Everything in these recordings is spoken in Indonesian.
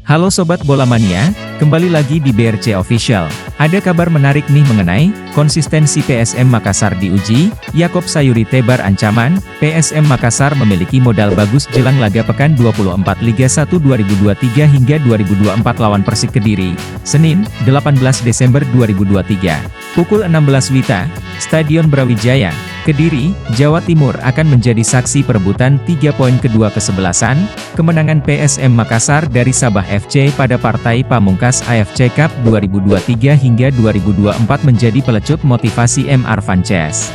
Halo Sobat Bola Mania, kembali lagi di BRC Official. Ada kabar menarik nih mengenai konsistensi PSM Makassar diuji. Yakob Sayuri tebar ancaman, PSM Makassar memiliki modal bagus jelang laga pekan 24 Liga 1 2023 hingga 2024 lawan Persik Kediri, Senin, 18 Desember 2023. Pukul 16 WITA, Stadion Brawijaya, Kediri, Jawa Timur akan menjadi saksi perebutan 3 poin kedua kesebelasan, kemenangan PSM Makassar dari Sabah FC pada partai pamungkas AFC Cup 2023 hingga 2024 menjadi pelecut motivasi M. Arfan Ces.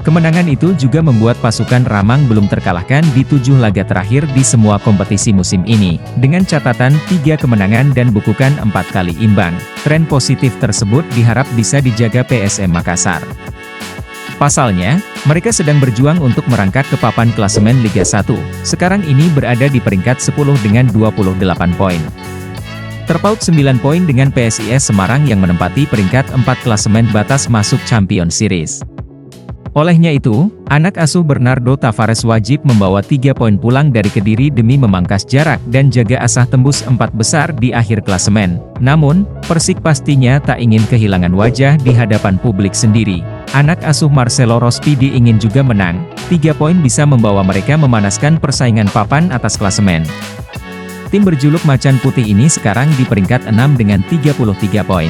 Kemenangan itu juga membuat pasukan Ramang belum terkalahkan di 7 laga terakhir di semua kompetisi musim ini, dengan catatan 3 kemenangan dan bukukan 4 kali imbang. Tren positif tersebut diharap bisa dijaga PSM Makassar. Pasalnya, mereka sedang berjuang untuk merangkak ke papan klasemen Liga 1, sekarang ini berada di peringkat 10 dengan 28 poin. Terpaut 9 poin dengan PSIS Semarang yang menempati peringkat 4 klasemen batas masuk Champions Series. Olehnya itu, anak asuh Bernardo Tavares wajib membawa 3 poin pulang dari Kediri demi memangkas jarak dan jaga asah tembus 4 besar di akhir klasemen. Namun, Persik pastinya tak ingin kehilangan wajah di hadapan publik sendiri. Anak asuh Marcelo Rospidi ingin juga menang, 3 poin bisa membawa mereka memanaskan persaingan papan atas klasemen. Tim berjuluk Macan Putih ini sekarang di peringkat 6 dengan 33 poin.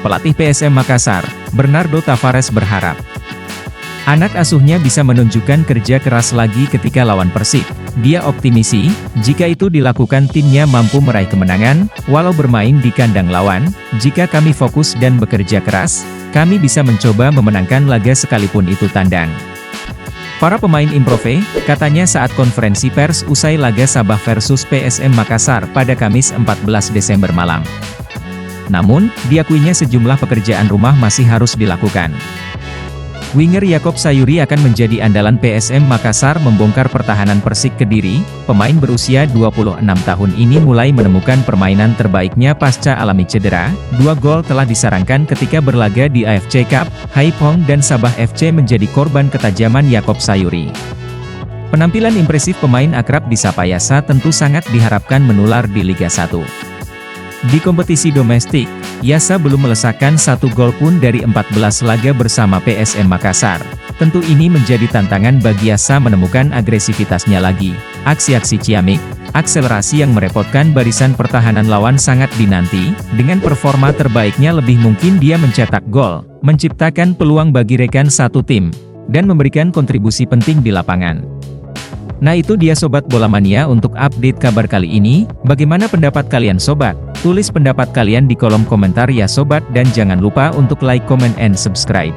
Pelatih PSM Makassar, Bernardo Tavares berharap anak asuhnya bisa menunjukkan kerja keras lagi ketika lawan Persik. Dia optimisi, jika itu dilakukan timnya mampu meraih kemenangan, walau bermain di kandang lawan. Jika kami fokus dan bekerja keras, kami bisa mencoba memenangkan laga sekalipun itu tandang. Para pemain improve, katanya saat konferensi pers usai laga Sabah versus PSM Makassar pada Kamis 14 Desember malam. Namun, diakuinya sejumlah pekerjaan rumah masih harus dilakukan. Winger Yakob Sayuri akan menjadi andalan PSM Makassar membongkar pertahanan Persik Kediri. Pemain berusia 26 tahun ini mulai menemukan permainan terbaiknya pasca alami cedera. 2 gol telah disarangkan ketika berlaga di AFC Cup. Haiphong dan Sabah FC menjadi korban ketajaman Yakob Sayuri. Penampilan impresif pemain akrab disapa Yasa tentu sangat diharapkan menular di Liga 1. Di kompetisi domestik, Yasa belum melesakkan 1 gol pun dari 14 laga bersama PSM Makassar. Tentu ini menjadi tantangan bagi Yasa menemukan agresivitasnya lagi. Aksi-aksi ciamik, akselerasi yang merepotkan barisan pertahanan lawan sangat dinanti. Dengan performa terbaiknya lebih mungkin dia mencetak gol, menciptakan peluang bagi rekan satu tim, dan memberikan kontribusi penting di lapangan. Nah itu dia Sobat Bola Mania untuk update kabar kali ini. Bagaimana pendapat kalian Sobat? Tulis pendapat kalian di kolom komentar ya Sobat dan jangan lupa untuk like, comment, and subscribe.